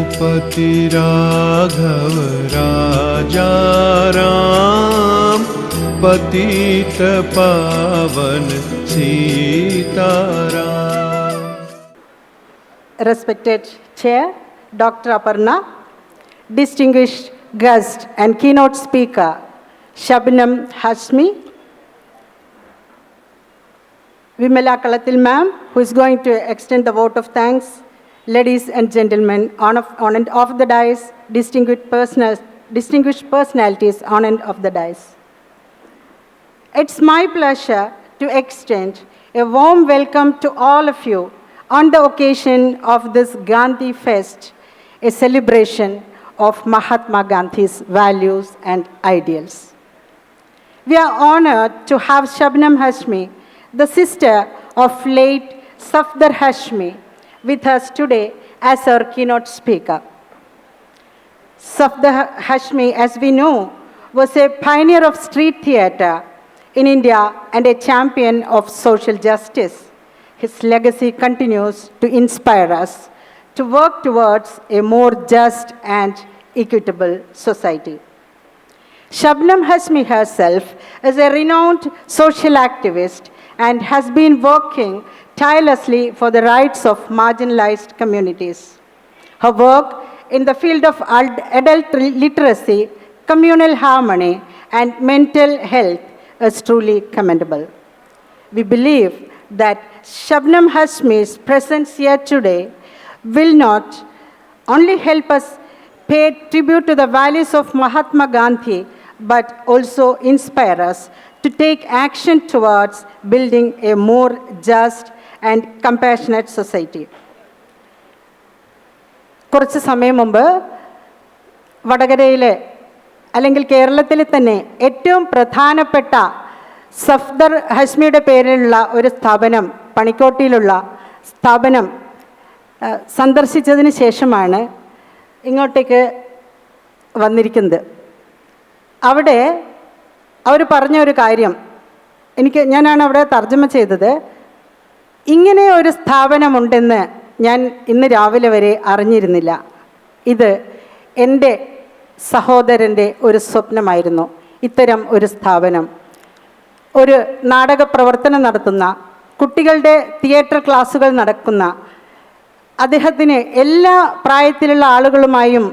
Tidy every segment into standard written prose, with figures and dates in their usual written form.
रघुपति राघव राजा राम, पतित पावन Sitaram. Respected Chair, Dr. Aparna, distinguished guest and keynote speaker, Shabnam Hashmi, Vimala Kalathil ma'am, who is going to extend the vote of thanks, ladies and gentlemen, on and off the dais, distinguished personalities on and off the dais. It's my pleasure to extend a warm welcome to all of you on the occasion of this Gandhi Fest, a celebration of Mahatma Gandhi's values and ideals. We are honored to have Shabnam Hashmi, the sister of late Safdar Hashmi, with us today as our keynote speaker. Safdar Hashmi, as we know, was a pioneer of street theatre in India and a champion of social justice. His legacy continues to inspire us to work towards a more just and equitable society. Shabnam Hashmi herself is a renowned social activist and has been working tirelessly for the rights of marginalized communities. Her work in the field of adult literacy, communal harmony, and mental health is truly commendable. We believe that Shabnam Hashmi's presence here today will not only help us pay tribute to the values of Mahatma Gandhi, but also inspire us to take action towards building a more just and compassionate society. കുറച്ച് സമയം മുമ്പ് വടകരയിലെ അല്ലെങ്കിൽ കേരളത്തിലെ തന്നെ ഏറ്റവും പ്രധാനപ്പെട്ട സഫ്ദർ ഹഷ്മിയുടെ പേരിലുള്ള ഒരു സ്ഥാപനം, പണിക്കോട്ടിയിലുള്ള സ്ഥാപനം സന്ദർശിച്ചതിന് ശേഷമാണ് ഇങ്ങോട്ടേക്ക് വന്നിരിക്കുന്നത്. അവിടെ അവർ പറഞ്ഞ ഒരു കാര്യം ഞാനാണ് അവിടെ തർജ്ജമ ചെയ്തത്. ഇങ്ങനെ ഒരു സ്ഥാപനമുണ്ടെന്ന് ഞാൻ ഇന്ന് രാവിലെ വരെ അറിഞ്ഞിരുന്നില്ല. ഇത് എൻ്റെ സഹോദരൻ്റെ ഒരു സ്വപ്നമായിരുന്നു. ഇത്തരം ഒരു സ്ഥാപനം, ഒരു നാടക പ്രവർത്തനം നടത്തുന്ന, കുട്ടികളുടെ തിയേറ്റർ ക്ലാസ്സുകൾ നടക്കുന്ന, അദ്ദേഹത്തിന് എല്ലാ പ്രായത്തിലുള്ള ആളുകളുമായും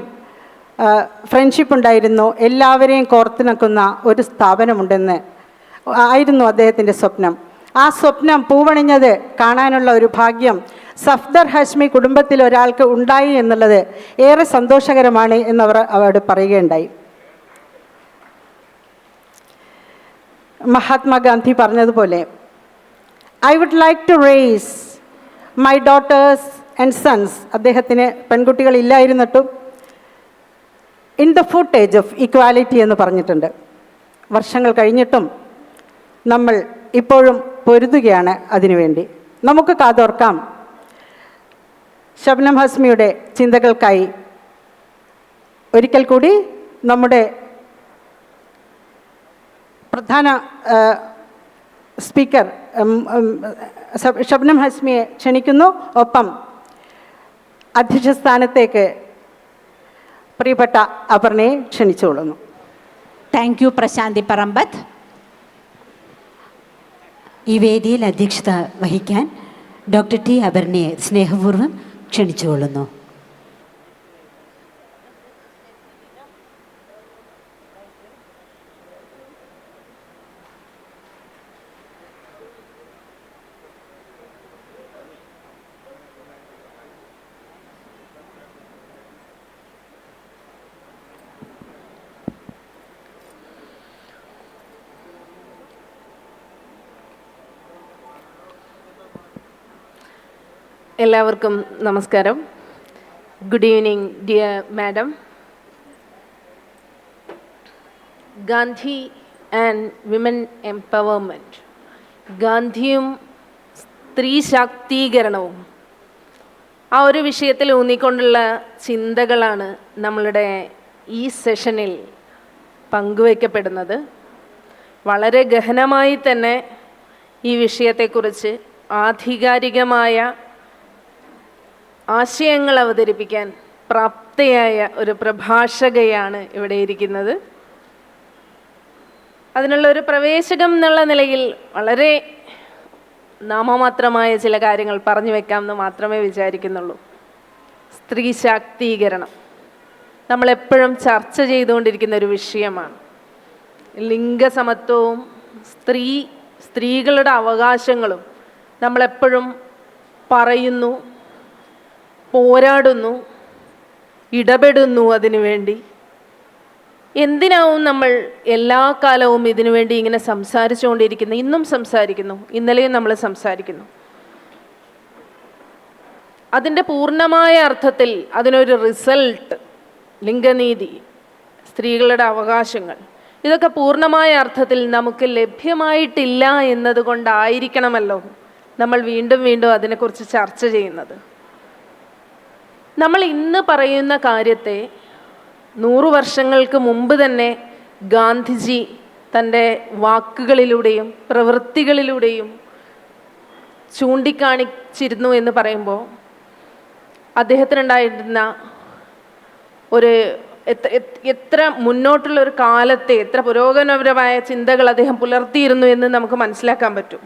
ഫ്രണ്ട്ഷിപ്പ് ഉണ്ടായിരുന്നു, എല്ലാവരെയും കോർത്തിണക്കുന്ന ഒരു സ്ഥാപനമുണ്ടെന്ന് ആയിരുന്നു അദ്ദേഹത്തിൻ്റെ സ്വപ്നം. ആ സ്വപ്നം പൂവണിഞ്ഞത് കാണാനുള്ള ഒരു ഭാഗ്യം സഫ്ദർ ഹഷ്മി കുടുംബത്തിൽ ഒരാൾക്ക് ഉണ്ടായി എന്നുള്ളത് ഏറെ സന്തോഷകരമാണ് എന്നവർ അവിടെ പറയുകയുണ്ടായി. മഹാത്മാഗാന്ധി പറഞ്ഞതുപോലെ, I would like to raise my daughters and sons, അദ്ദേഹത്തിന് പെൺകുട്ടികളില്ലായിരുന്നിട്ടും in the footage of equality എന്ന് പറഞ്ഞിട്ടുണ്ട്. വർഷങ്ങൾ കഴിഞ്ഞിട്ടും നമ്മൾ ഇപ്പോഴും പൊരുതുകയാണ് അതിനുവേണ്ടി. നമുക്ക് കാതോർക്കാം ഷബ്നം ഹസ്മിയുടെ ചിന്തകൾക്കായി. ഒരിക്കൽ കൂടി നമ്മുടെ പ്രധാന സ്പീക്കർ ഷബ്നം ഹസ്മിയെ ക്ഷണിക്കുന്നു. ഒപ്പം അധ്യക്ഷ സ്ഥാനത്തേക്ക് പ്രിയപ്പെട്ട അപർണയെ ക്ഷണിച്ചുകൊള്ളുന്നു. താങ്ക് യു പ്രശാന്തി പറമ്പത്ത്. ഈ വേദിയിൽ അധ്യക്ഷത വഹിക്കാൻ ഡോക്ടർ ടി അപർണയെ സ്നേഹപൂർവ്വം ക്ഷണിച്ചുകൊള്ളുന്നു. എല്ലാവർക്കും നമസ്കാരം. Good evening dear madam. Gandhi and women empowerment, ഗാന്ധിയും സ്ത്രീ ശാക്തീകരണവും, ആ ഒരു വിഷയത്തിൽ ഊന്നിക്കൊണ്ടുള്ള ചിന്തകളാണ് നമ്മളുടെ ഈ സെഷനിൽ പങ്കുവയ്ക്കപ്പെടുന്നത്. വളരെ ഗഹനമായി തന്നെ ഈ വിഷയത്തെക്കുറിച്ച് ആധികാരികമായ ആശയങ്ങൾ അവതരിപ്പിക്കാൻ പ്രാപ്തയായ ഒരു പ്രഭാഷകയാണ് ഇവിടെ ഇരിക്കുന്നത്. അതിനുള്ള ഒരു പ്രവേശകം എന്നുള്ള നിലയിൽ വളരെ നാമമാത്രമായ ചില കാര്യങ്ങൾ പറഞ്ഞു വെക്കാമെന്ന് മാത്രമേ വിചാരിക്കുന്നുള്ളൂ. സ്ത്രീ ശാക്തീകരണം നമ്മളെപ്പോഴും ചർച്ച ചെയ്തുകൊണ്ടിരിക്കുന്ന ഒരു വിഷയമാണ്. ലിംഗസമത്വവും സ്ത്രീകളുടെ അവകാശങ്ങളും നമ്മളെപ്പോഴും പറയുന്നു, പോരാടുന്നു, ഇടപെടുന്നു അതിനു വേണ്ടി. എന്തിനാവും നമ്മൾ എല്ലാ കാലവും ഇതിനു വേണ്ടി ഇങ്ങനെ സംസാരിച്ചുകൊണ്ടിരിക്കുന്നു? ഇന്നും സംസാരിക്കുന്നു, ഇന്നലെയും നമ്മൾ സംസാരിക്കുന്നു. അതിൻ്റെ പൂർണ്ണമായ അർത്ഥത്തിൽ അതിനൊരു റിസൾട്ട്, ലിംഗനീതി, സ്ത്രീകളുടെ അവകാശങ്ങൾ, ഇതൊക്കെ പൂർണ്ണമായ അർത്ഥത്തിൽ നമുക്ക് ലഭ്യമായിട്ടില്ല എന്നതുകൊണ്ടായിരിക്കണമല്ലോ നമ്മൾ വീണ്ടും വീണ്ടും അതിനെക്കുറിച്ച് ചർച്ച ചെയ്യുന്നത്. നമ്മൾ ഇന്ന് പറയുന്ന കാര്യത്തെ 100 വർഷങ്ങൾക്ക് മുമ്പ് തന്നെ ഗാന്ധിജി തൻ്റെ വാക്കുകളിലൂടെയും പ്രവൃത്തികളിലൂടെയും ചൂണ്ടിക്കാണിച്ചിരുന്നു എന്ന് പറയുമ്പോൾ അദ്ദേഹത്തിനുണ്ടായിരുന്ന ഒരു എത്ര മുന്നോട്ടുള്ള ഒരു കാലത്തെ എത്ര പുരോഗമനപരമായ ചിന്തകൾ അദ്ദേഹം പുലർത്തിയിരുന്നു എന്ന് നമുക്ക് മനസ്സിലാക്കാൻ പറ്റും.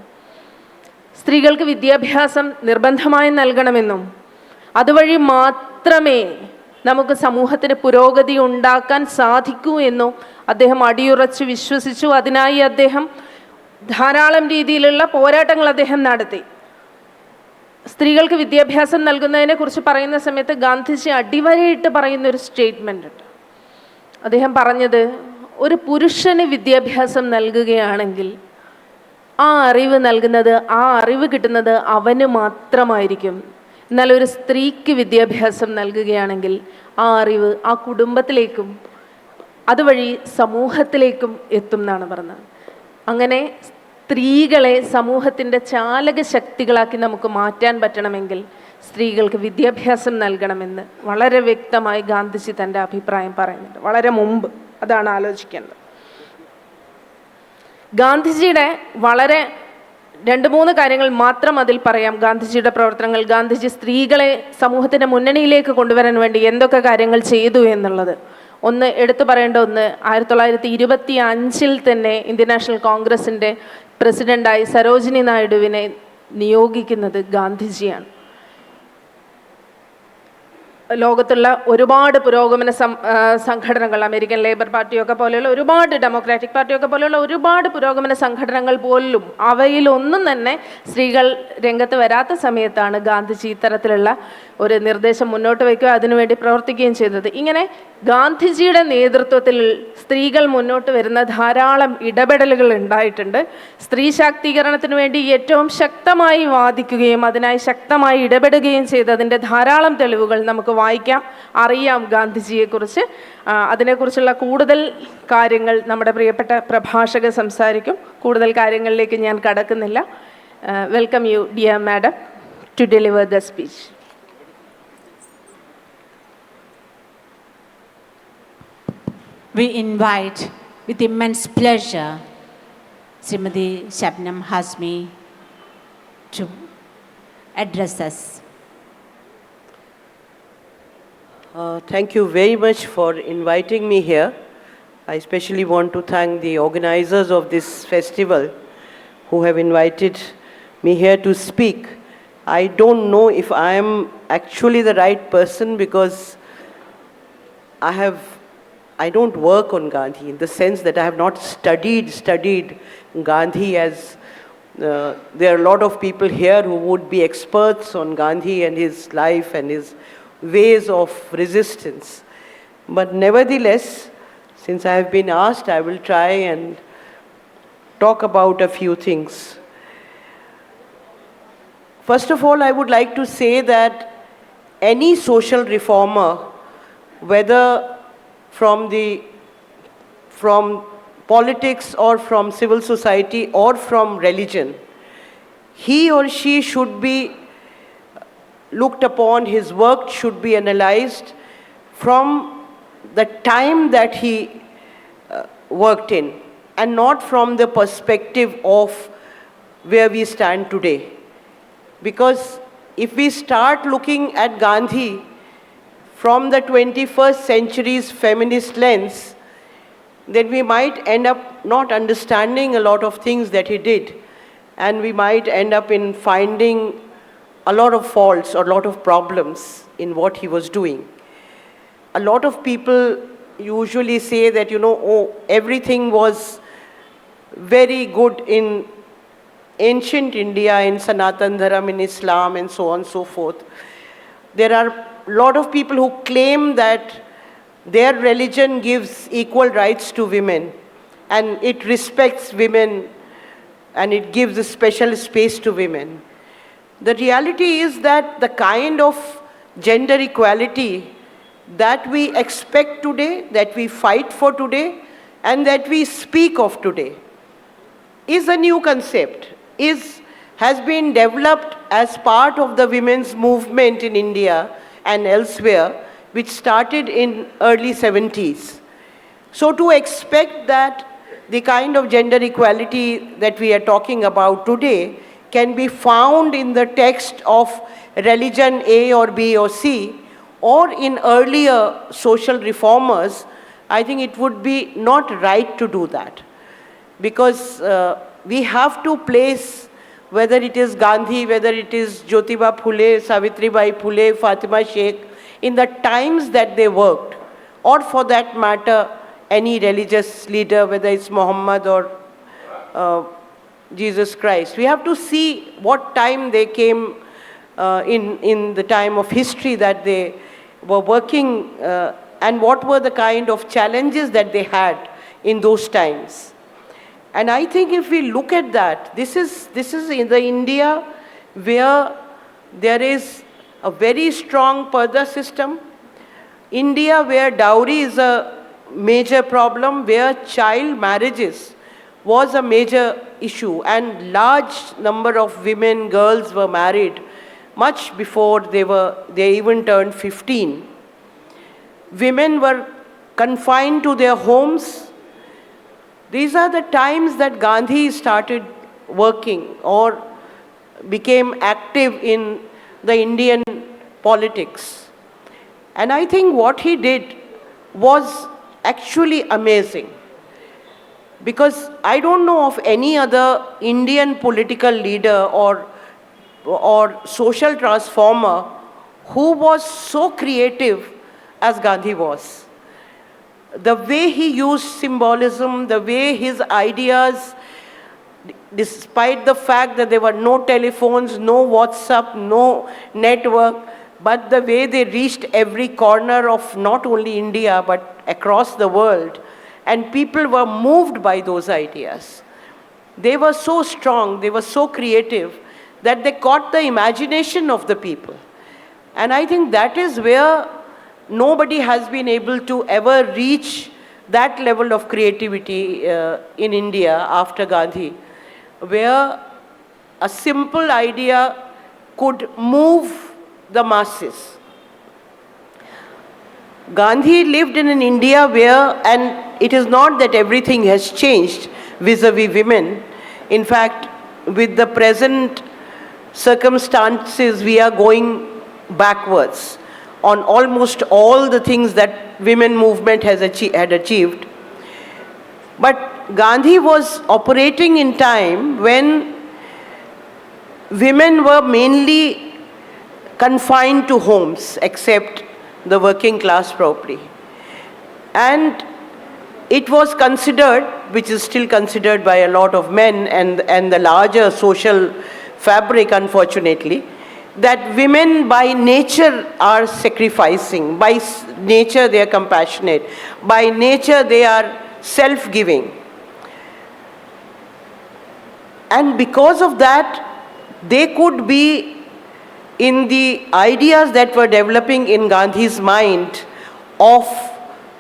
സ്ത്രീകൾക്ക് വിദ്യാഭ്യാസം നിർബന്ധമായി നൽകണമെന്നും അതുവഴി മാത്രമേ നമുക്ക് സമൂഹത്തിന് പുരോഗതി ഉണ്ടാക്കാൻ സാധിക്കൂ എന്നും അദ്ദേഹം അടിയുറച്ച് വിശ്വസിച്ചു. അതിനായി അദ്ദേഹം ധാരാളം രീതിയിലുള്ള പോരാട്ടങ്ങൾ അദ്ദേഹം നടത്തി. സ്ത്രീകൾക്ക് വിദ്യാഭ്യാസം നൽകുന്നതിനെ കുറിച്ച് പറയുന്ന സമയത്ത് ഗാന്ധിജി അടിവരയിട്ട് പറയുന്ന ഒരു സ്റ്റേറ്റ്മെൻ്റ് ഉണ്ട്. അദ്ദേഹം പറഞ്ഞത്, ഒരു പുരുഷന് വിദ്യാഭ്യാസം നൽകുകയാണെങ്കിൽ ആ അറിവ് കിട്ടുന്നത് അവന് മാത്രമായിരിക്കും. എന്നാൽ ഒരു സ്ത്രീക്ക് വിദ്യാഭ്യാസം നൽകുകയാണെങ്കിൽ ആ അറിവ് ആ കുടുംബത്തിലേക്കും അതുവഴി സമൂഹത്തിലേക്കും എത്തും എന്നാണ് പറഞ്ഞത്. അങ്ങനെ സ്ത്രീകളെ സമൂഹത്തിൻ്റെ ചാലക ശക്തികളാക്കി നമുക്ക് മാറ്റാൻ പറ്റണമെങ്കിൽ സ്ത്രീകൾക്ക് വിദ്യാഭ്യാസം നൽകണമെന്ന് വളരെ വ്യക്തമായി ഗാന്ധിജി തൻ്റെ അഭിപ്രായം പറയുന്നുണ്ട്. വളരെ മുമ്പ് അതാണ് ആലോചിക്കേണ്ടത്. ഗാന്ധിജിയുടെ വളരെ 2-3 കാര്യങ്ങൾ മാത്രം അതിൽ പറയാം. ഗാന്ധിജിയുടെ പ്രവർത്തനങ്ങൾ, ഗാന്ധിജി സ്ത്രീകളെ സമൂഹത്തിൻ്റെ മുന്നണിയിലേക്ക് കൊണ്ടുവരാൻ വേണ്ടി എന്തൊക്കെ കാര്യങ്ങൾ ചെയ്തു എന്നുള്ളത്. ഒന്ന് എടുത്തു പറയേണ്ട ഒന്ന്, 1925 തന്നെ ഇന്ത്യൻ നാഷണൽ കോൺഗ്രസിൻ്റെ പ്രസിഡൻ്റായി സരോജിനി നായിഡുവിനെ നിയോഗിക്കുന്നത് ഗാന്ധിജിയാണ്. ലോകത്തുള്ള ഒരുപാട് പുരോഗമന സംഘടനകൾ, അമേരിക്കൻ ലേബർ പാർട്ടിയൊക്കെ പോലെയുള്ള ഒരുപാട്, ഡെമോക്രാറ്റിക് പാർട്ടിയൊക്കെ പോലെയുള്ള ഒരുപാട് പുരോഗമന സംഘടനകൾ പോലും അവയിലൊന്നും തന്നെ സ്ത്രീകൾ രംഗത്ത് വരാത്ത സമയത്താണ് ഗാന്ധിജി ഇത്തരത്തിലുള്ള ഒരു നിർദ്ദേശം മുന്നോട്ട് വയ്ക്കുകയും അതിനുവേണ്ടി പ്രവർത്തിക്കുകയും ചെയ്തത്. ഇങ്ങനെ ഗാന്ധിജിയുടെ നേതൃത്വത്തിൽ സ്ത്രീകൾ മുന്നോട്ട് വരുന്ന ധാരാളം ഇടപെടലുകൾ ഉണ്ടായിട്ടുണ്ട്. സ്ത്രീ ശാക്തീകരണത്തിന് വേണ്ടി ഏറ്റവും ശക്തമായി വാദിക്കുകയും അതിനായി ശക്തമായി ഇടപെടുകയും ചെയ്തതിൻ്റെ ധാരാളം തെളിവുകൾ നമുക്ക് വായിക്കാം, അറിയാം ഗാന്ധിജിയെക്കുറിച്ച്. അതിനെക്കുറിച്ചുള്ള കൂടുതൽ കാര്യങ്ങൾ നമ്മുടെ പ്രിയപ്പെട്ട പ്രഭാഷകർ സംസാരിക്കും. കൂടുതൽ കാര്യങ്ങളിലേക്ക് ഞാൻ കടക്കുന്നില്ല. Welcome you dear madam to deliver the speech. We invite with immense pleasure Srimati Shabnam Hashmi to address us. Thank you very much for inviting me here. I especially want to thank the organizers of this festival who have invited me here to speak. I don't know if I am actually the right person because I don't work on Gandhi in the sense that I have not studied Gandhi as there are a lot of people here who would be experts on Gandhi and his life and his ways of resistance. But nevertheless, since I have been asked, I will try and talk about a few things. First of all, I would like to say that any social reformer, whether from politics or from civil society or from religion, he or she should be looked upon, his work should be analyzed from the time that he worked in and not from the perspective of where we stand today. Because if we start looking at Gandhi from the 21st century's feminist lens, then we might end up not understanding a lot of things that he did, and we might end up in finding a lot of faults or a lot of problems in what he was doing. A lot of people usually say that, oh, everything was very good in ancient India, in Sanatan Dharam, in Islam, and so on and so forth. There are a lot of people who claim that their religion gives equal rights to women, and it respects women, and it gives a special space to women. The reality is that the kind of gender equality that we expect today, that we fight for today, and that we speak of today is a new concept, has been developed as part of the women's movement in India and elsewhere, which started in early 70s. So to expect that the kind of gender equality that we are talking about today can be found in the text of religion A or B or C, or in earlier social reformers, I think it would be not right to do that. Because we have to place, whether it is Gandhi, whether it is Jyotiba Phule, Savitribai Phule, Fatima Sheikh, in the times that they worked, or for that matter, any religious leader, whether it's Muhammad or Jesus Christ. We have to see what time they came in the time of history that they were working, and what were the kind of challenges that they had in those times. And I think if we look at that, this is in the India where there is a very strong Parda system, India where dowry is a major problem, where child marriages was a major issue, and large number of women, girls were married much before they even turned 15. Women were confined to their homes. These are the times that Gandhi started working or became active in the Indian politics. And I think what he did was actually amazing. Because I don't know of any other Indian political leader or social transformer who was so creative as Gandhi was. The way he used symbolism, the way his ideas, despite the fact that there were no telephones, no WhatsApp, no network, but the way they reached every corner of not only India but across the world, and people were moved by those ideas. They were so strong, they were so creative, that they caught the imagination of the people. And I think that is where nobody has been able to ever reach that level of creativity in India after Gandhi, where a simple idea could move the masses. Gandhi lived in an India where, and it is not that everything has changed vis-a-vis women. In fact, with the present circumstances, we are going backwards on almost all the things that women movement had achieved. But Gandhi was operating in time when women were mainly confined to homes, except the working class probably. And it was considered, which is still considered by a lot of men and the larger social fabric, unfortunately, that women by nature are sacrificing, by nature they are compassionate, by nature they are self-giving. And because of that, they could be, in the ideas that were developing in Gandhi's mind of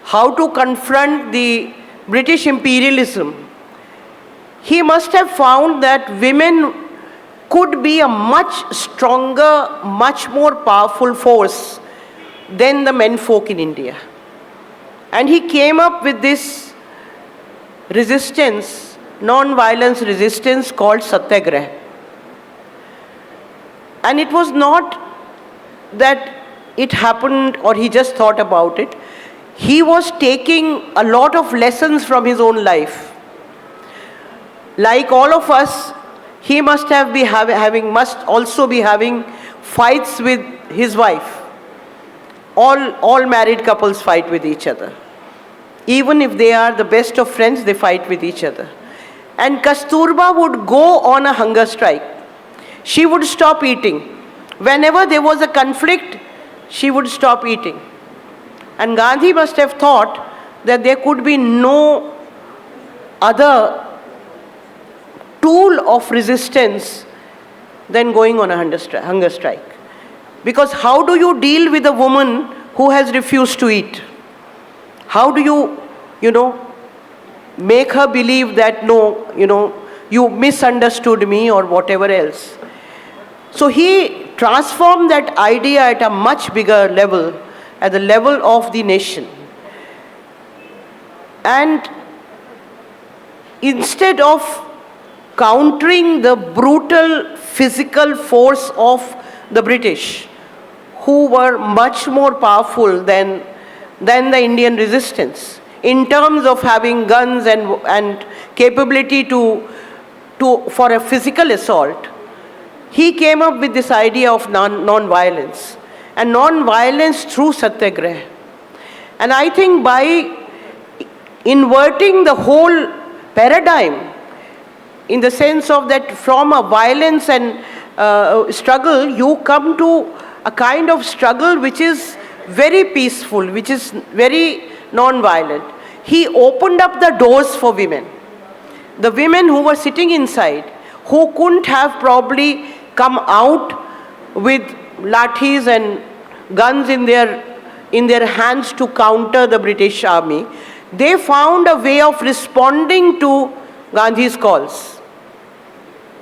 how to confront the British imperialism, he must have found that women could be a much stronger, much more powerful force than the menfolk in India. And he came up with this resistance, non-violence resistance called Satyagraha. And it was not that it happened or he just thought about it, he was taking a lot of lessons from his own life. Like all of us, he must also be having fights with his wife. All married couples fight with each other. Even if they are the best of friends, they fight with each other. And Kasturba would go on a hunger strike. She would stop eating. Whenever there was a conflict, she would stop eating. And Gandhi must have thought that there could be no other tool of resistance than going on a hunger strike. Because how do you deal with a woman who has refused to eat? How do you, make her believe that no, you misunderstood me or whatever else? So he transformed that idea at a much bigger level, at the level of the nation. And instead of countering the brutal physical force of the British, who were much more powerful than the Indian resistance in terms of having guns and capability for a physical assault, he came up with this idea of non-violence, and non-violence through satyagraha. And I think by inverting the whole paradigm, in the sense of that from a violence and struggle, you come to a kind of struggle which is very peaceful, which is very non-violent. He opened up the doors for women. The women who were sitting inside, who couldn't have probably come out with lathis and guns in their hands to counter the British army, they found a way of responding to Gandhi's calls.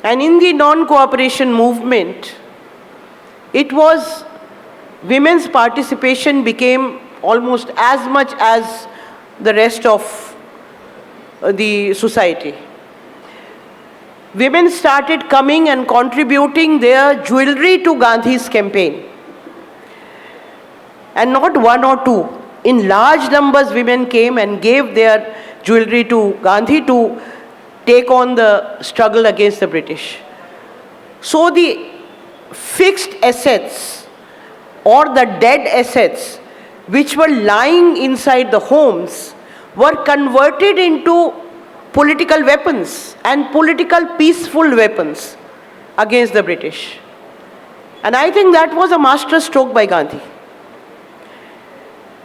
And in the non-cooperation movement, it was women's participation became almost as much as the rest of the society. Women started coming and contributing their jewelry to Gandhi's campaign. And not one or two. In large numbers, women came and gave their jewelry to Gandhi to take on the struggle against the British. So the fixed assets or the dead assets which were lying inside the homes were converted into political weapons and political peaceful weapons against the British. And I think that was a master stroke by Gandhi.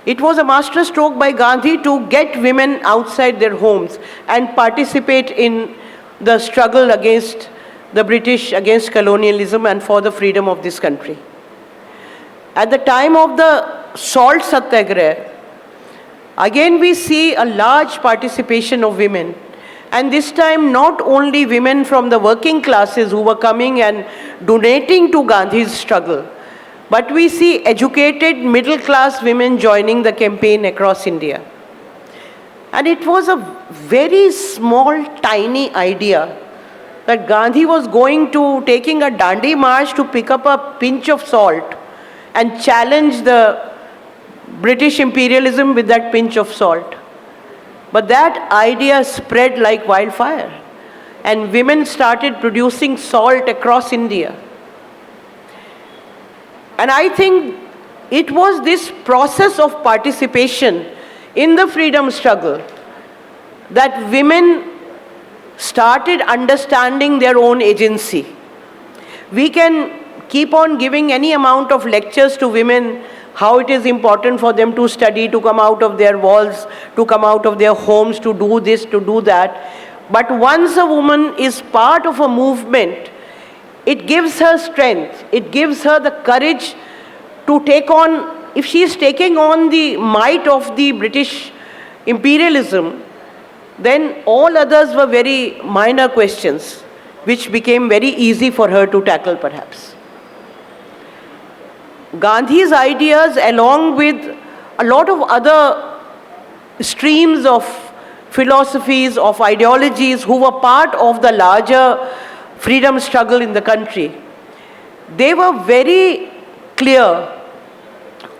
It was a master stroke by Gandhi to get women outside their homes and participate in the struggle against the British, against colonialism and for the freedom of this country. At the time of the salt satyagraha, again we see a large participation of women. And this time not only women from the working classes who were coming and donating to Gandhi's struggle, but we see educated middle-class women joining the campaign across India. And it was a very small, tiny idea that Gandhi was taking a Dandi march to pick up a pinch of salt and challenge the British imperialism with that pinch of salt. But that idea spread like wildfire, and women started producing salt across India. And I think it was this process of participation in the freedom struggle that women started understanding their own agency. We can keep on giving any amount of lectures to women, how it is important for them to study, to come out of their walls, to come out of their homes, to do this, to do that. But once a woman is part of a movement, it gives her strength, it gives her the courage to take on, if she is taking on the might of the British imperialism, then all others were very minor questions, which became very easy for her to tackle perhaps. Gandhi's ideas, along with a lot of other streams of philosophies, of ideologies who were part of the larger freedom struggle in the country, they were very clear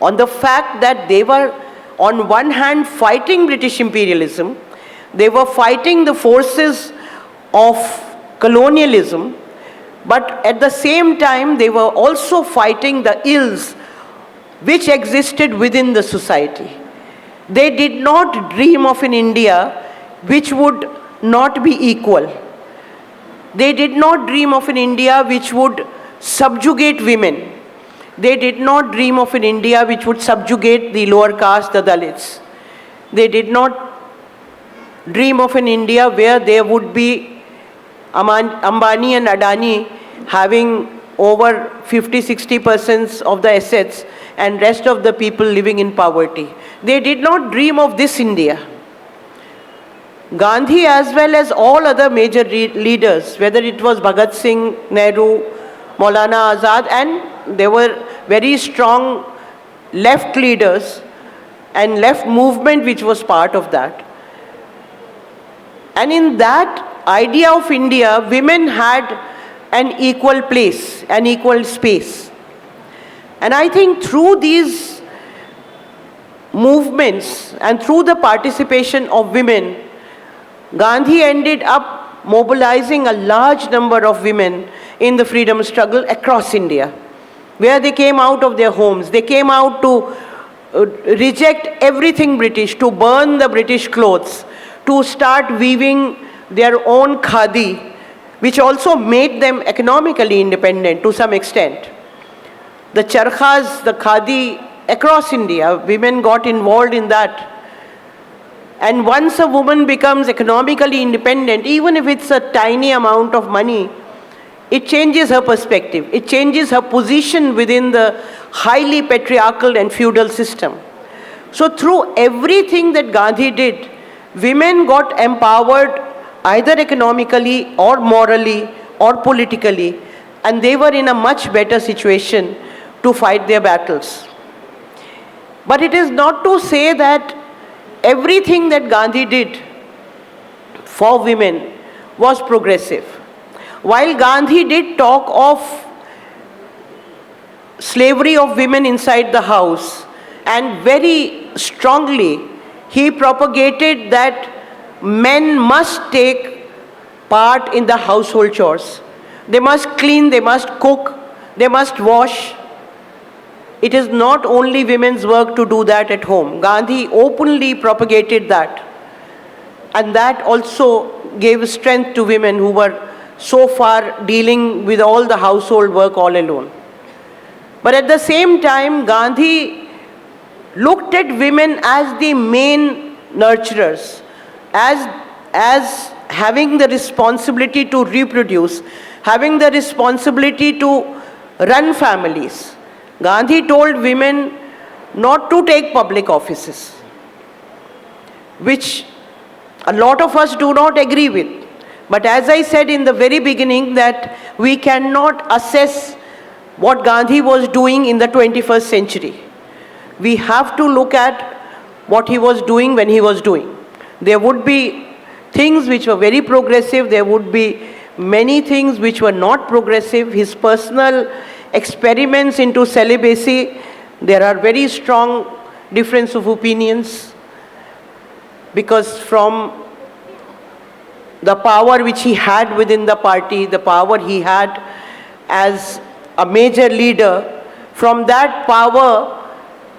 on the fact that they were on one hand fighting British imperialism, they were fighting the forces of colonialism, but at the same time they were also fighting the ills which existed within the society. They did not dream of an India which would not be equal. They did not dream of an India which would subjugate women. They did not dream of an India which would subjugate the lower caste, the Dalits. They did not dream of an India where there would be Ambani and Adani having over 50-60% of the assets and rest of the people living in poverty. They did not dream of this India. Gandhi, as well as all other major leaders, whether it was Bhagat Singh, Nehru, Maulana Azad, and there were very strong left leaders and left movement which was part of that. And in that idea of India, women had an equal place, an equal space. And I think through these movements and through the participation of women, Gandhi ended up mobilizing a large number of women in the freedom struggle across India, where they came out of their homes. They came out to reject everything British, to burn the British clothes, to start weaving their own khadi, which also made them economically independent to some extent. The charkhas, the khadi across India, women got involved in that. And once a woman becomes economically independent, even if it's a tiny amount of money, it changes her perspective. It changes her position within the highly patriarchal and feudal system. So through everything that Gandhi did, women got empowered either economically or morally or politically, and they were in a much better situation to fight their battles. But it is not to say that everything that Gandhi did for women was progressive. While Gandhi did talk of slavery of women inside the house, and very strongly he propagated that men must take part in the household chores. They must clean, they must cook, they must wash. It is not only women's work to do that at home. Gandhi openly propagated that. And that also gave strength to women who were so far dealing with all the household work all alone. But at the same time, Gandhi looked at women as the main nurturers, as having the responsibility to reproduce, having the responsibility to run families. Gandhi told women not to take public offices, which a lot of us do not agree with. But as I said in the very beginning, that we cannot assess what Gandhi was doing in the 21st century. We have to look at what he was doing when he was doing. There would be things which were very progressive, there would be many things which were not progressive. His personal experiments into celibacy, there are very strong difference of opinions, because from the power which he had within the party, the power he had as a major leader, from that power,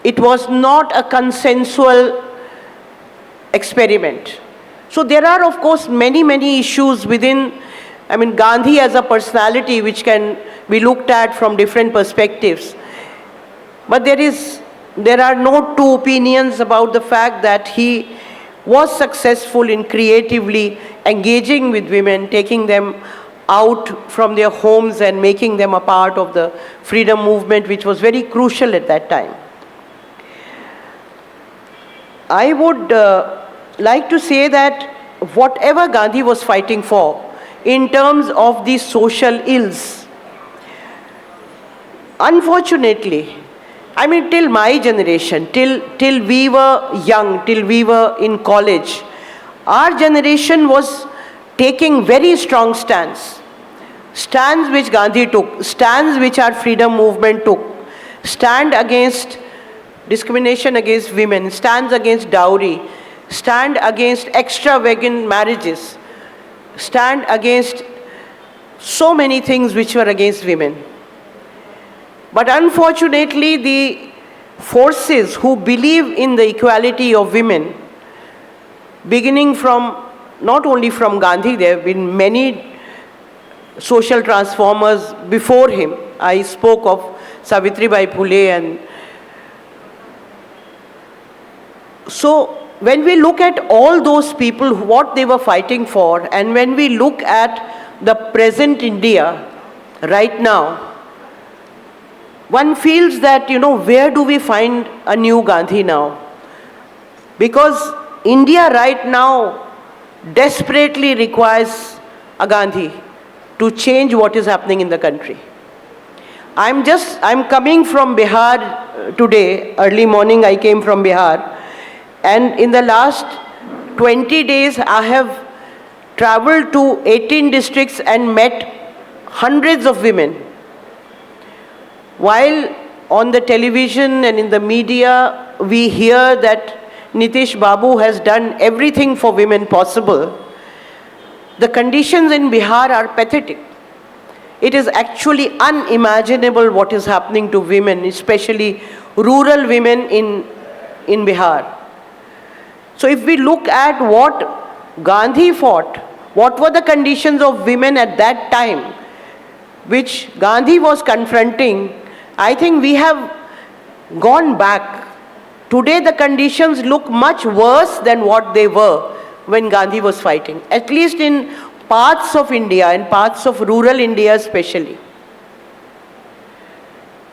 it was not a consensual experiment. So there are, of course, many issues within, Gandhi as a personality which can be looked at from different perspectives. But there are no two opinions about the fact that he was successful in creatively engaging with women, taking them out from their homes and making them a part of the freedom movement, which was very crucial at that time. I would like to say that whatever Gandhi was fighting for in terms of the social ills, unfortunately, till my generation, till we were young, till we were in college, our generation was taking very strong stands which Gandhi took, stands which our freedom movement took, stand against discrimination against women, stands against dowry, stand against extravagant marriages, stand against so many things which were against women. But unfortunately, the forces who believe in the equality of women, beginning from, not only from Gandhi, there have been many social transformers before him. I spoke of Savitribai Phule, and so when we look at all those people, what they were fighting for, and when we look at the present India right now, one feels that, where do we find a new Gandhi now? Because India right now desperately requires a Gandhi to change what is happening in the country. I'm coming from Bihar today, early morning I came from Bihar, and in the last 20 days I have traveled to 18 districts and met hundreds of women. While on the television and in the media we hear that Nitish Babu has done everything for women possible, the conditions in Bihar are pathetic. It is actually unimaginable what is happening to women, especially rural women in Bihar. So if we look at what Gandhi fought, what were the conditions of women at that time, which Gandhi was confronting, I think we have gone back. Today the conditions look much worse than what they were when Gandhi was fighting, at least in parts of India, in parts of rural India especially.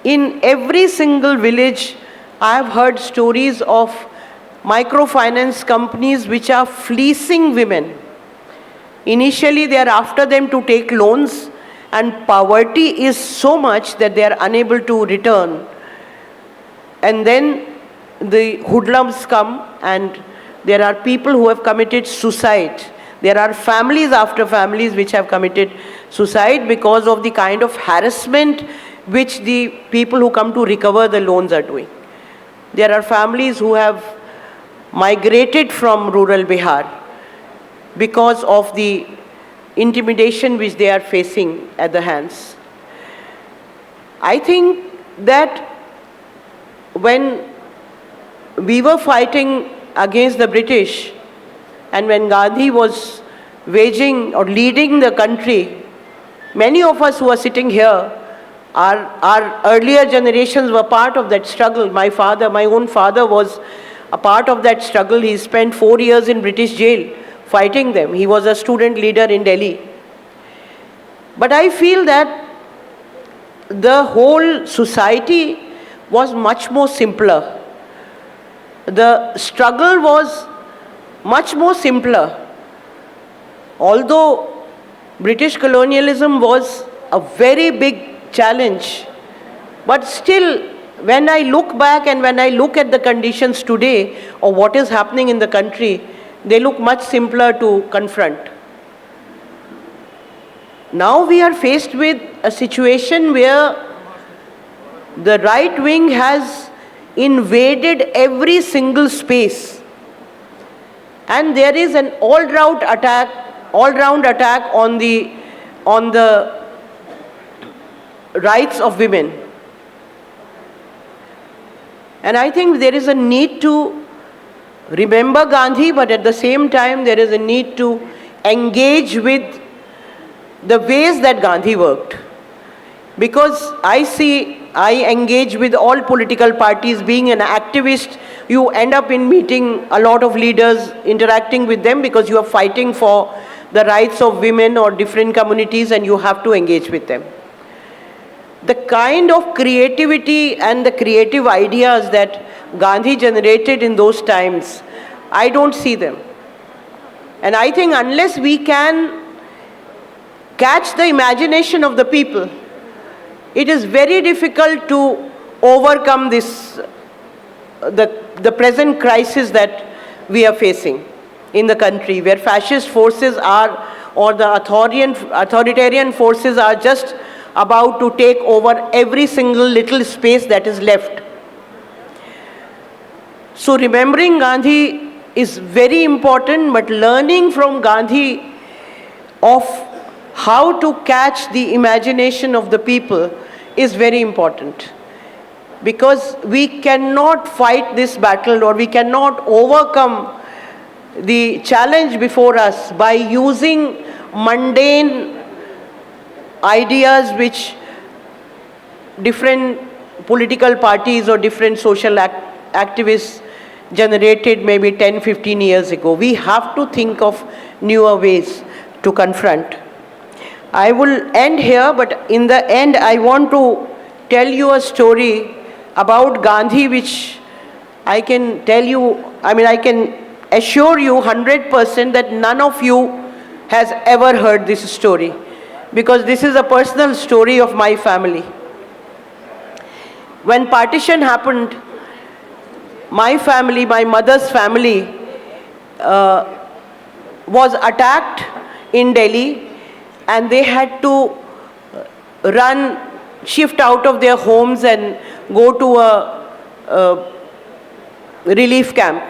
In every single village, I have heard stories of microfinance companies which are fleecing women. Initially, they are after them to take loans, and poverty is so much that they are unable to return. And then the hoodlums come, and there are people who have committed suicide. There are families after families which have committed suicide because of the kind of harassment which the people who come to recover the loans are doing. There are families who have migrated from rural Bihar because of the intimidation which they are facing at the hands. I think that when we were fighting against the British, and when Gandhi was waging or leading the country, many of us who are sitting here, our earlier generations were part of that struggle. My own father was a part of that struggle. He spent 4 years in British jail fighting them. He was a student leader in Delhi. But I feel that the whole society was much more simpler. The struggle was much more simpler. Although British colonialism was a very big challenge, but still, when I look back and when I look at the conditions today or what is happening in the country, they look much simpler to confront. Now we are faced with a situation where the right wing has invaded every single space, and there is an all-round attack on the rights of women. And I think there is a need to remember Gandhi, but at the same time there is a need to engage with the ways that Gandhi worked. Because I engage with all political parties. Being an activist, you end up in meeting a lot of leaders, interacting with them, because you are fighting for the rights of women or different communities, and you have to engage with them. The kind of creativity and the creative ideas that Gandhi generated in those times, I don't see them. And I think unless we can catch the imagination of the people, it is very difficult to overcome the present crisis that we are facing in the country, where fascist forces are, or the authoritarian forces are just about to take over every single little space that is left. So remembering Gandhi is very important, but learning from Gandhi of how to catch the imagination of the people is very important. Because we cannot fight this battle, or we cannot overcome the challenge before us by using mundane ideas which different political parties or different social activists generated maybe 10-15 years ago. We have to think of newer ways to confront. I will end here, but in the end I want to tell you a story about Gandhi which I can tell you, I can assure you 100% that none of you has ever heard this story, because this is a personal story of my family. When partition happened, my family, my mother's family, was attacked in Delhi, and they had to shift out of their homes and go to a relief camp.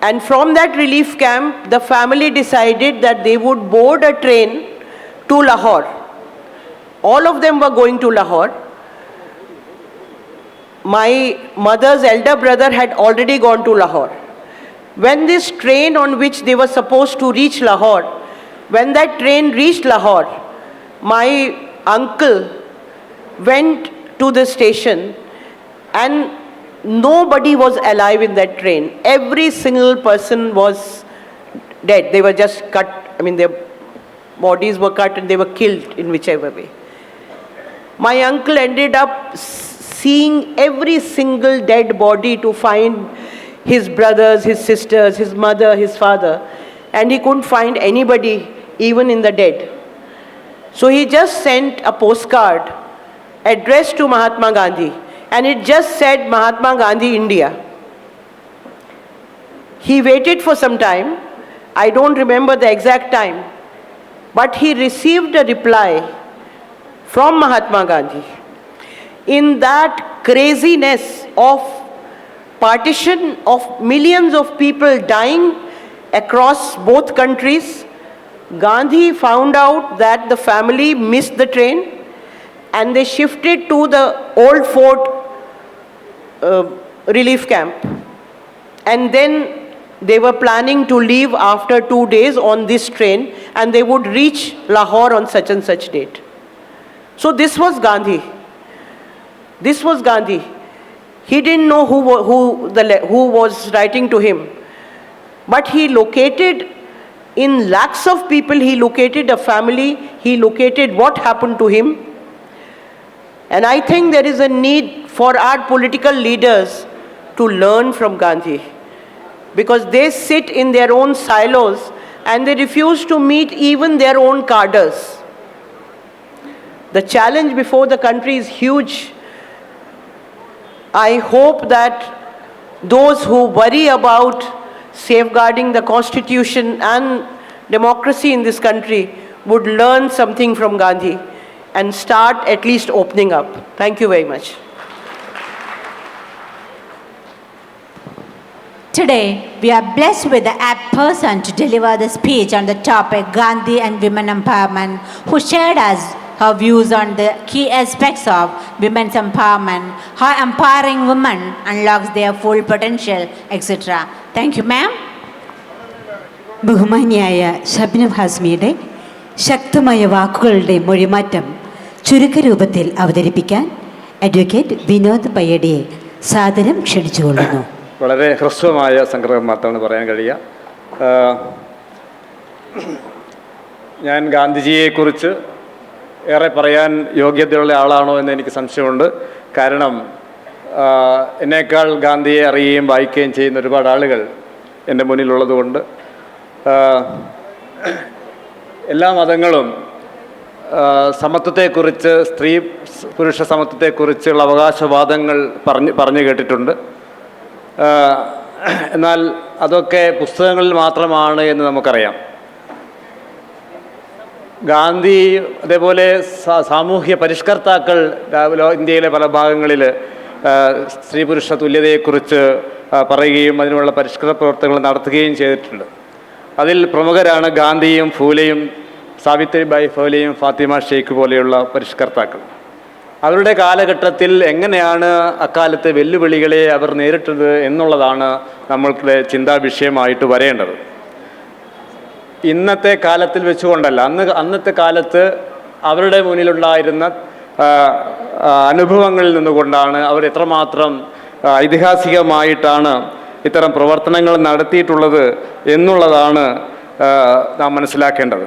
And from that relief camp, the family decided that they would board a train to Lahore. All of them were going to Lahore. My mother's elder brother had already gone to Lahore. When this train on which they were supposed to reach Lahore, when that train reached Lahore, my uncle went to the station and nobody was alive in that train. Every single person was dead. They were just cut, their bodies were cut and they were killed in whichever way. My uncle ended up seeing every single dead body to find his brothers, his sisters, his mother, his father, and he couldn't find anybody even in the dead. So he just sent a postcard addressed to Mahatma Gandhi, and it just said Mahatma Gandhi, India. He waited for some time. I don't remember the exact time, but he received a reply from Mahatma Gandhi. In that craziness of partition, of millions of people dying across both countries, Gandhi found out that the family missed the train and they shifted to the old fort relief camp. And then they were planning to leave after 2 days on this train, and they would reach Lahore on such and such date. So this was Gandhi. This was Gandhi. He didn't know who was writing to him. But he located, in lakhs of people, he located a family, he located what happened to him. And I think there is a need for our political leaders to learn from Gandhi, because they sit in their own silos and they refuse to meet even their own cadres. The challenge before the country is huge. I hope that those who worry about safeguarding the constitution and democracy in this country would learn something from Gandhi and start at least opening up. Thank you very much. Today, we are blessed with the apt person to deliver the speech on the topic Gandhi and women empowerment, who shared us her views on the key aspects of women's empowerment, how empowering women unlocks their full potential, etc. Thank you, ma'am. ബഹുമാന്യായ ഷബ്നം ഹാസ്മിയുടെ ശക്തമായ വാക്കുകളുടെ മൊഴിമാറ്റം ചുരുക്കരൂപത്തിൽ അവതരിപ്പിക്കാൻ advocate Vinod പയ്യടിയെ സാദരം ക്ഷണിച്ചുകൊള്ളുന്നു. വളരെ ഹ്രസ്വമായ സംഗ്രഹം മാത്രമാണ് പറയാൻ കഴിയുക. ഞാൻ ഗാന്ധിജിയെക്കുറിച്ച് ഏറെ പറയാൻ യോഗ്യതയുള്ള ആളാണോ എന്ന് എനിക്ക് സംശയമുണ്ട്. കാരണം എന്നേക്കാൾ ഗാന്ധിയെ അറിയുകയും വായിക്കുകയും ചെയ്യുന്ന ഒരുപാട് ആളുകൾ എൻ്റെ മുന്നിലുള്ളതുകൊണ്ട് എല്ലാ മതങ്ങളും സമത്വത്തെക്കുറിച്ച്, സ്ത്രീ പുരുഷ സമത്വത്തെക്കുറിച്ചുള്ള അവകാശവാദങ്ങൾ പറഞ്ഞു കേട്ടിട്ടുണ്ട്. എന്നാൽ അതൊക്കെ പുസ്തകങ്ങളിൽ മാത്രമാണ് എന്ന് നമുക്കറിയാം. ഗാന്ധി അതേപോലെ സാമൂഹ്യ പരിഷ്കർത്താക്കൾ ഇന്ത്യയിലെ പല ഭാഗങ്ങളിൽ സ്ത്രീ പുരുഷ തുല്യതയെക്കുറിച്ച് പറയുകയും അതിനുള്ള പരിഷ്കൃത പ്രവർത്തനങ്ങൾ നടത്തുകയും ചെയ്തിട്ടുണ്ട്. അതിൽ പ്രമുഖരാണ് ഗാന്ധിയും ഫൂലെയും സാവിത്രിബായി ഫൂലെയും ഫാത്തിമ ഷെയ്ഖ് പോലെയുള്ള പരിഷ്കർത്താക്കൾ. അവരുടെ കാലഘട്ടത്തിൽ എങ്ങനെയാണ് അക്കാലത്തെ വെല്ലുവിളികളെ അവർ നേരിട്ടത് എന്നുള്ളതാണ് നമ്മൾക്ക് ചിന്താ വിഷയമായിട്ട് വരേണ്ടത്. ഇന്നത്തെ കാലത്തിൽ വെച്ചുകൊണ്ടല്ല, അന്നത്തെ കാലത്ത് അവരുടെ മുന്നിലുണ്ടായിരുന്ന അനുഭവങ്ങളിൽ നിന്നുകൊണ്ടാണ് അവർ എത്രമാത്രം ഐതിഹാസികമായിട്ടാണ് ഇത്തരം പ്രവർത്തനങ്ങൾ നടത്തിയിട്ടുള്ളത് എന്നുള്ളതാണ് നാം മനസ്സിലാക്കേണ്ടത്.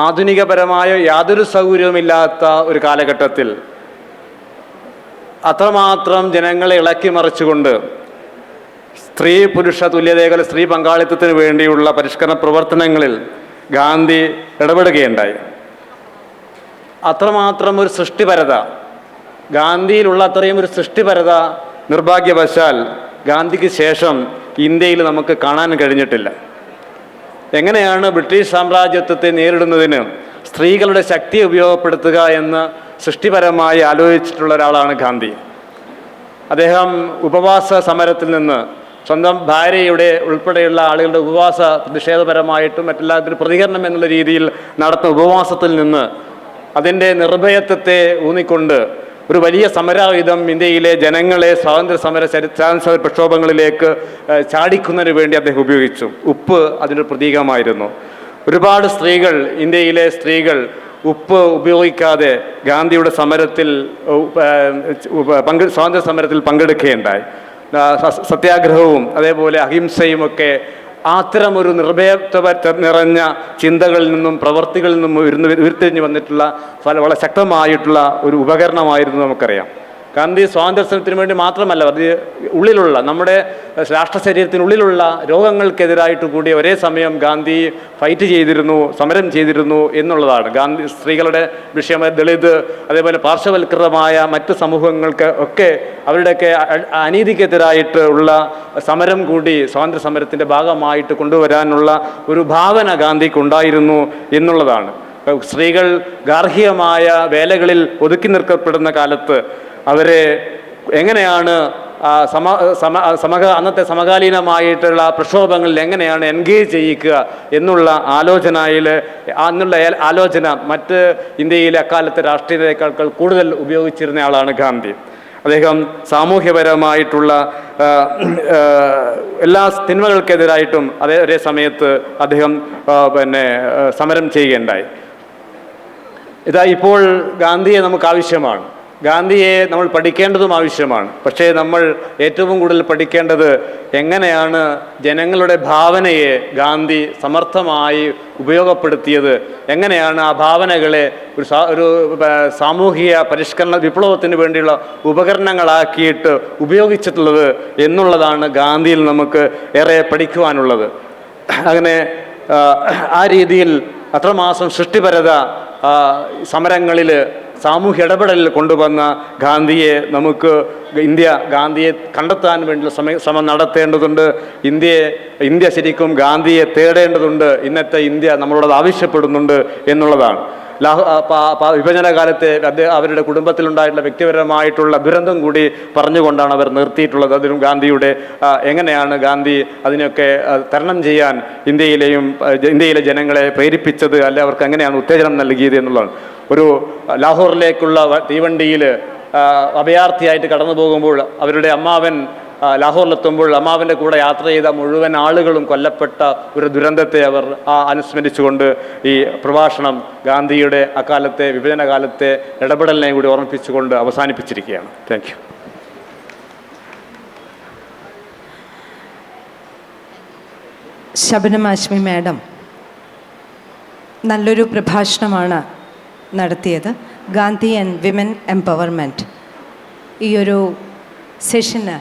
ആധുനികപരമായ യാതൊരു സൗകര്യവുമില്ലാത്ത ഒരു കാലഘട്ടത്തിൽ അത്രമാത്രം ജനങ്ങളെ ഇളക്കി മറിച്ചുകൊണ്ട് സ്ത്രീ പുരുഷ തുല്യതകൾ, സ്ത്രീ പങ്കാളിത്തത്തിന് വേണ്ടിയുള്ള പരിഷ്കരണ പ്രവർത്തനങ്ങളിൽ ഗാന്ധി ഇടപെടുകയുണ്ടായി. അത്രമാത്രം ഒരു സൃഷ്ടിപരത, ഗാന്ധിയിലുള്ള അത്രയും ഒരു സൃഷ്ടിപരത നിർഭാഗ്യവശാൽ ഗാന്ധിക്ക് ശേഷം ഇന്ത്യയിൽ നമുക്ക് കാണാൻ കഴിഞ്ഞിട്ടില്ല. എങ്ങനെയാണ് ബ്രിട്ടീഷ് സാമ്രാജ്യത്വത്തെ നേരിടുന്നതിന് സ്ത്രീകളുടെ ശക്തിയെ ഉപയോഗപ്പെടുത്തുക എന്ന് സൃഷ്ടിപരമായി ആലോചിച്ചിട്ടുള്ള ഒരാളാണ് ഗാന്ധി. അദ്ദേഹം ഉപവാസ സമരത്തിൽ നിന്ന് സ്വന്തം ഭാര്യയുടെ ഉൾപ്പെടെയുള്ള ആളുകളുടെ ഉപവാസ പ്രതിഷേധപരമായിട്ടും മറ്റെല്ലാത്തിനും പ്രതികരണം എന്നുള്ള രീതിയിൽ നടത്തുന്ന ഉപവാസത്തിൽ നിന്ന് അതിൻ്റെ നിർഭയത്വത്തെ ഊന്നിക്കൊണ്ട് ഒരു വലിയ സമരായുധം ഇന്ത്യയിലെ ജനങ്ങളെ സ്വാതന്ത്ര്യ പ്രക്ഷോഭങ്ങളിലേക്ക് ചാടിക്കുന്നതിന് വേണ്ടി അദ്ദേഹം ഉപയോഗിച്ചു. ഉപ്പ് അതിൻ്റെ പ്രതീകമായിരുന്നു. ഒരുപാട് സ്ത്രീകൾ, ഇന്ത്യയിലെ സ്ത്രീകൾ ഉപ്പ് ഉപയോഗിക്കാതെ ഗാന്ധിയുടെ സമരത്തിൽ സ്വാതന്ത്ര്യ സമരത്തിൽ പങ്കെടുക്കുകയുണ്ടായി. സത്യാഗ്രഹവും അതേപോലെ അഹിംസയുമൊക്കെ അത്തരമൊരു നിർഭയത്വ നിറഞ്ഞ ചിന്തകളിൽ നിന്നും പ്രവർത്തികളിൽ നിന്നും ഉരുത്തിരിഞ്ഞു വന്നിട്ടുള്ള വളരെ ശക്തമായിട്ടുള്ള ഒരു ഉപകരണമായിരുന്നു നമുക്കറിയാം. ഗാന്ധി സ്വാതന്ത്ര്യത്തിന് വേണ്ടി മാത്രമല്ല, അത് ഉള്ളിലുള്ള നമ്മുടെ രാഷ്ട്ര ശരീരത്തിനുള്ളിലുള്ള രോഗങ്ങൾക്കെതിരായിട്ട് കൂടി ഒരേ സമയം ഗാന്ധി ഫൈറ്റ് ചെയ്തിരുന്നു, സമരം ചെയ്തിരുന്നു എന്നുള്ളതാണ്. ഗാന്ധി സ്ത്രീകളുടെ വിഷയം, ദളിത്, അതേപോലെ പാർശ്വവൽകൃതമായ മറ്റ് സമൂഹങ്ങൾക്ക് ഒക്കെ അവരുടെയൊക്കെ അനീതിക്കെതിരായിട്ട് ഉള്ള സമരം കൂടി സ്വാതന്ത്ര്യ സമരത്തിൻ്റെ ഭാഗമായിട്ട് കൊണ്ടുവരാനുള്ള ഒരു ഭാവന ഗാന്ധിക്കുണ്ടായിരുന്നു എന്നുള്ളതാണ്. സ്ത്രീകൾ ഗാർഹികമായ വേലകളിൽ ഒതുക്കി നിർത്തപ്പെടുന്ന കാലത്ത് അവരെ എങ്ങനെയാണ് അന്നത്തെ സമകാലീനമായിട്ടുള്ള പ്രക്ഷോഭങ്ങളിൽ എങ്ങനെയാണ് എൻഗേജ് ചെയ്യിക്കുക എന്നുള്ള ആലോചന മറ്റ് ഇന്ത്യയിലെ അക്കാലത്തെ രാഷ്ട്രീയ നേതാക്കൾ കൂടുതൽ ഉപയോഗിച്ചിരുന്ന ആളാണ് ഗാന്ധി. അദ്ദേഹം സാമൂഹ്യപരമായിട്ടുള്ള എല്ലാ തിന്മകൾക്കെതിരായിട്ടും ഒരേ സമയത്ത് അദ്ദേഹം സമരം ചെയ്യുകയുണ്ടായി. ഇപ്പോൾ ഗാന്ധിയെ നമുക്ക് ആവശ്യമാണ്, ഗാന്ധിയെ നമ്മൾ പഠിക്കേണ്ടതും ആവശ്യമാണ്. പക്ഷേ നമ്മൾ ഏറ്റവും കൂടുതൽ പഠിക്കേണ്ടത് എങ്ങനെയാണ് ജനങ്ങളുടെ ഭാവനയെ ഗാന്ധി സമർത്ഥമായി ഉപയോഗപ്പെടുത്തിയത്, എങ്ങനെയാണ് ആ ഭാവനകളെ ഒരു സാമൂഹിക പരിഷ്കരണ വിപ്ലവത്തിന് വേണ്ടിയുള്ള ഉപകരണങ്ങളാക്കിയിട്ട് ഉപയോഗിച്ചിട്ടുള്ളത് എന്നുള്ളതാണ് ഗാന്ധിയിൽ നമുക്ക് ഏറെ പഠിക്കുവാനുള്ളത്. അങ്ങനെ ആ രീതിയിൽ അത്രമാസം സൃഷ്ടിപരത സമരങ്ങളിൽ സാമൂഹ്യ ഇടപെടലിൽ കൊണ്ടുവന്ന ഗാന്ധിയെ നമുക്ക് ഗാന്ധിയെ കണ്ടെത്താൻ വേണ്ടിയുള്ള ശ്രമം നടത്തേണ്ടതുണ്ട്. ഇന്ത്യ ശരിക്കും ഗാന്ധിയെ തേടേണ്ടതുണ്ട്. ഇന്നത്തെ ഇന്ത്യ നമ്മളോട് ആവശ്യപ്പെടുന്നുണ്ട് എന്നുള്ളതാണ്. വിഭജന കാലത്തെ അവരുടെ കുടുംബത്തിലുണ്ടായിട്ടുള്ള വ്യക്തിപരമായിട്ടുള്ള ദുരന്തം കൂടി പറഞ്ഞുകൊണ്ടാണ് അവർ നിർത്തിയിട്ടുള്ളത്. അതിനും ഗാന്ധിയുടെ എങ്ങനെയാണ് ഗാന്ധി അതിനൊക്കെ തരണം ചെയ്യാൻ ഇന്ത്യയിലെ ജനങ്ങളെ പ്രേരിപ്പിച്ചത്, അല്ലെ അവർക്ക് എങ്ങനെയാണ് ഉത്തേജനം നൽകിയത് എന്നുള്ളതാണ്. ഒരു ലാഹോറിലേക്കുള്ള തീവണ്ടിയിൽ അഭയാർത്ഥിയായിട്ട് കടന്നു പോകുമ്പോൾ അവരുടെ അമ്മാവൻ ലാഹോറിലെത്തുമ്പോൾ അമ്മാവൻ്റെ കൂടെ യാത്ര ചെയ്ത മുഴുവൻ ആളുകളും കൊല്ലപ്പെട്ട ഒരു ദുരന്തത്തെ അവർ അനുസ്മരിച്ചുകൊണ്ട് ഈ പ്രഭാഷണം ഗാന്ധിയുടെ അക്കാലത്തെ വിഭജന കാലത്തെ ഇടപെടലിനെ കൂടി ഓർമ്മിപ്പിച്ചുകൊണ്ട് അവസാനിപ്പിച്ചിരിക്കുകയാണ്. Thank you. Shabnam Hashmi madam നല്ലൊരു പ്രഭാഷണമാണ് നടത്തിയത്. ഗാന്ധി ആൻഡ് വിമൻ എംപവർമെൻറ്റ് ഈ ഒരു സെഷന്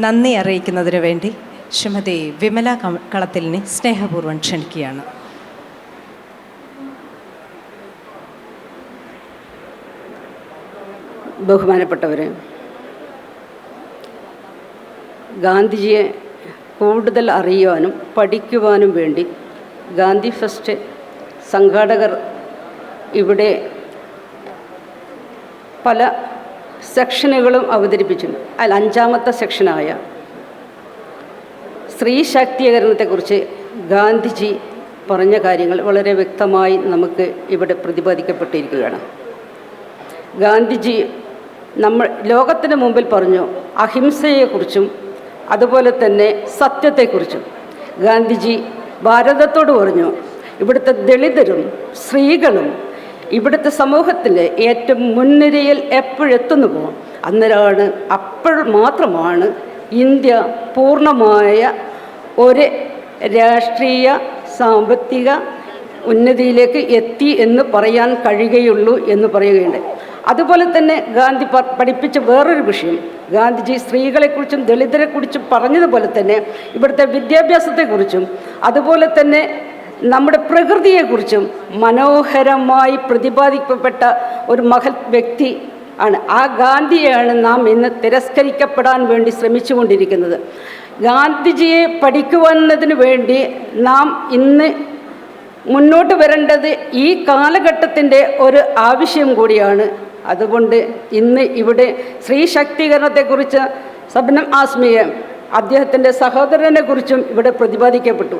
നന്ദി അറിയിക്കുന്നതിന് വേണ്ടി ശ്രീമതി വിമല കളത്തിലിനെ സ്നേഹപൂർവ്വം ക്ഷണിക്കുകയാണ്. ബഹുമാനപ്പെട്ടവരെ, ഗാന്ധിജിയെ കൂടുതൽ അറിയുവാനും പഠിക്കുവാനും വേണ്ടി ഗാന്ധി ഫെസ്റ്റ് സംഘാടകർ ഇവിടെ പല സെക്ഷനുകളും അവതരിപ്പിച്ചിട്ടുണ്ട്. അതിൽ 5-ാമത്തെ സെക്ഷനായ സ്ത്രീ ശാക്തീകരണത്തെക്കുറിച്ച് ഗാന്ധിജി പറഞ്ഞ കാര്യങ്ങൾ വളരെ വ്യക്തമായി നമുക്ക് ഇവിടെ പ്രതിപാദിക്കപ്പെട്ടിരിക്കുകയാണ്. ഗാന്ധിജി ലോകത്തിന് മുമ്പിൽ പറഞ്ഞു അഹിംസയെക്കുറിച്ചും അതുപോലെ തന്നെ സത്യത്തെക്കുറിച്ചും. ഗാന്ധിജി ഭാരതത്തോട് പറഞ്ഞു ഇവിടുത്തെ ദളിതരും സ്ത്രീകളും ഇവിടുത്തെ സമൂഹത്തിലെ ഏറ്റവും മുൻനിരയിൽ എപ്പോഴെത്തുന്നുവോ അപ്പോൾ മാത്രമാണ് ഇന്ത്യ പൂർണ്ണമായ ഒരു രാഷ്ട്രീയ സാമ്പത്തിക ഉന്നതിയിലേക്ക് എത്തി എന്ന് പറയാൻ കഴിയുകയുള്ളൂ എന്ന് പറയുകയുണ്ട്. അതുപോലെ തന്നെ ഗാന്ധി പഠിപ്പിച്ച വേറൊരു വിഷയം, ഗാന്ധിജി സ്ത്രീകളെക്കുറിച്ചും ദളിതരെക്കുറിച്ചും പറഞ്ഞതുപോലെ തന്നെ ഇവിടുത്തെ വിദ്യാഭ്യാസത്തെക്കുറിച്ചും അതുപോലെ തന്നെ നമ്മുടെ പ്രകൃതിയെക്കുറിച്ചും മനോഹരമായി പ്രതിപാദിക്കപ്പെട്ട ഒരു മഹത് വ്യക്തി ആണ്. ആ ഗാന്ധിയെയാണ് നാം ഇന്ന് തിരസ്കരിക്കപ്പെടാൻ വേണ്ടി ശ്രമിച്ചുകൊണ്ടിരിക്കുന്നത്. ഗാന്ധിജിയെ പഠിക്കുവാനതിന് വേണ്ടി നാം ഇന്ന് മുന്നോട്ട് വരേണ്ടത് ഈ കാലഘട്ടത്തിൻ്റെ ഒരു ആവശ്യം കൂടിയാണ്. അതുകൊണ്ട് ഇന്ന് ഇവിടെ സ്ത്രീ ശാക്തീകരണത്തെക്കുറിച്ച് ഷബ്നം ആസ്മിയെ അദ്ദേഹത്തിൻ്റെ സഹോദരനെ കുറിച്ചും ഇവിടെ പ്രതിപാദിക്കപ്പെട്ടു.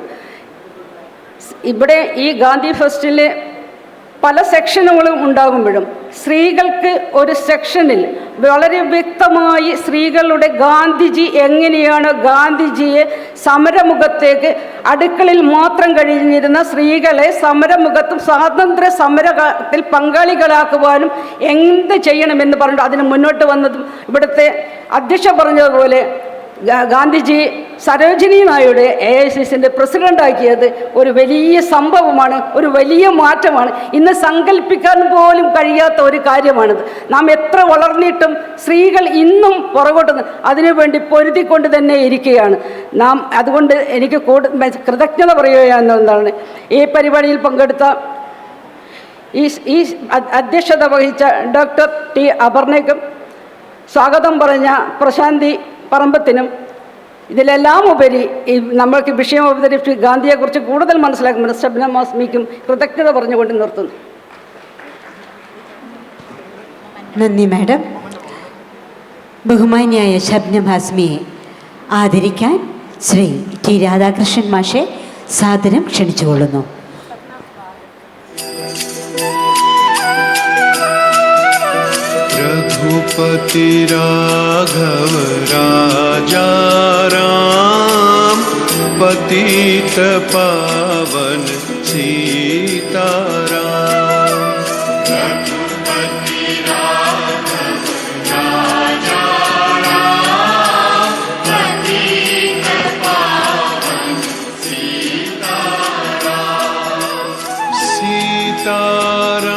ഇവിടെ ഈ ഗാന്ധി ഫെസ്റ്റിൽ പല സെക്ഷനുകളും ഉണ്ടാകുമ്പോഴും സ്ത്രീകൾക്ക് ഒരു സെക്ഷനിൽ വളരെ വ്യക്തമായി സ്ത്രീകളുടെ ഗാന്ധിജി എങ്ങനെയാണ് ഗാന്ധിജിയെ സമരമുഖത്തേക്ക് അടുക്കളയിൽ മാത്രം കഴിഞ്ഞിരുന്ന സ്ത്രീകളെ സമരമുഖത്തും സ്വാതന്ത്ര്യ സമരത്തിൽ പങ്കാളികളാക്കുവാനും എന്ത് ചെയ്യണമെന്ന് പറഞ്ഞിട്ട് അതിന് മുന്നോട്ട് വന്നതും ഇവിടുത്തെ അധ്യക്ഷ പറഞ്ഞതുപോലെ ഗാന്ധിജി സരോജിനി നായിഡുടെ AICCൻ്റെ പ്രസിഡൻ്റാക്കിയത് ഒരു വലിയ സംഭവമാണ്, ഒരു വലിയ മാറ്റമാണ്. ഇന്ന് സങ്കല്പിക്കാൻ പോലും കഴിയാത്ത ഒരു കാര്യമാണിത്. നാം എത്ര വളർന്നിട്ടും സ്ത്രീകൾ ഇന്നും പുറകോട്ട് അതിനുവേണ്ടി പൊരുതിക്കൊണ്ട് തന്നെ ഇരിക്കുകയാണ് നാം. അതുകൊണ്ട് എനിക്ക് കൃതജ്ഞത പറയുകയെന്നതാണ് ഈ പരിപാടിയിൽ പങ്കെടുത്ത ഈ അധ്യക്ഷത വഹിച്ച ഡോക്ടർ T. അപർണയ്ക്കും സ്വാഗതം പറഞ്ഞ പ്രശാന്തി പറമ്പത്തിനും ഇതിലെല്ലാം ഉപരി നമ്മൾക്ക് വിഷയം അവതരിപ്പിച്ച് ഗാന്ധിയെക്കുറിച്ച് കൂടുതൽ മനസ്സിലാക്കുമ്പോൾ ഷബ്നം ആസ്മിക്കും കൃതജ്ഞത പറഞ്ഞുകൊണ്ട് നിർത്തുന്നു. നന്ദി മാഡം. ബഹുമാന്യായ ഷബ്നം ആസ്മിയെ ആദരിക്കാൻ ശ്രീ T. രാധാകൃഷ്ണൻ മാഷെ സാദരം ക്ഷണിച്ചുകൊള്ളുന്നു. रघुपति राघव राजा राम पतित पावन सीताराम। रघुपति राघव राजा राम पतित पावन सीताराम। सीताराम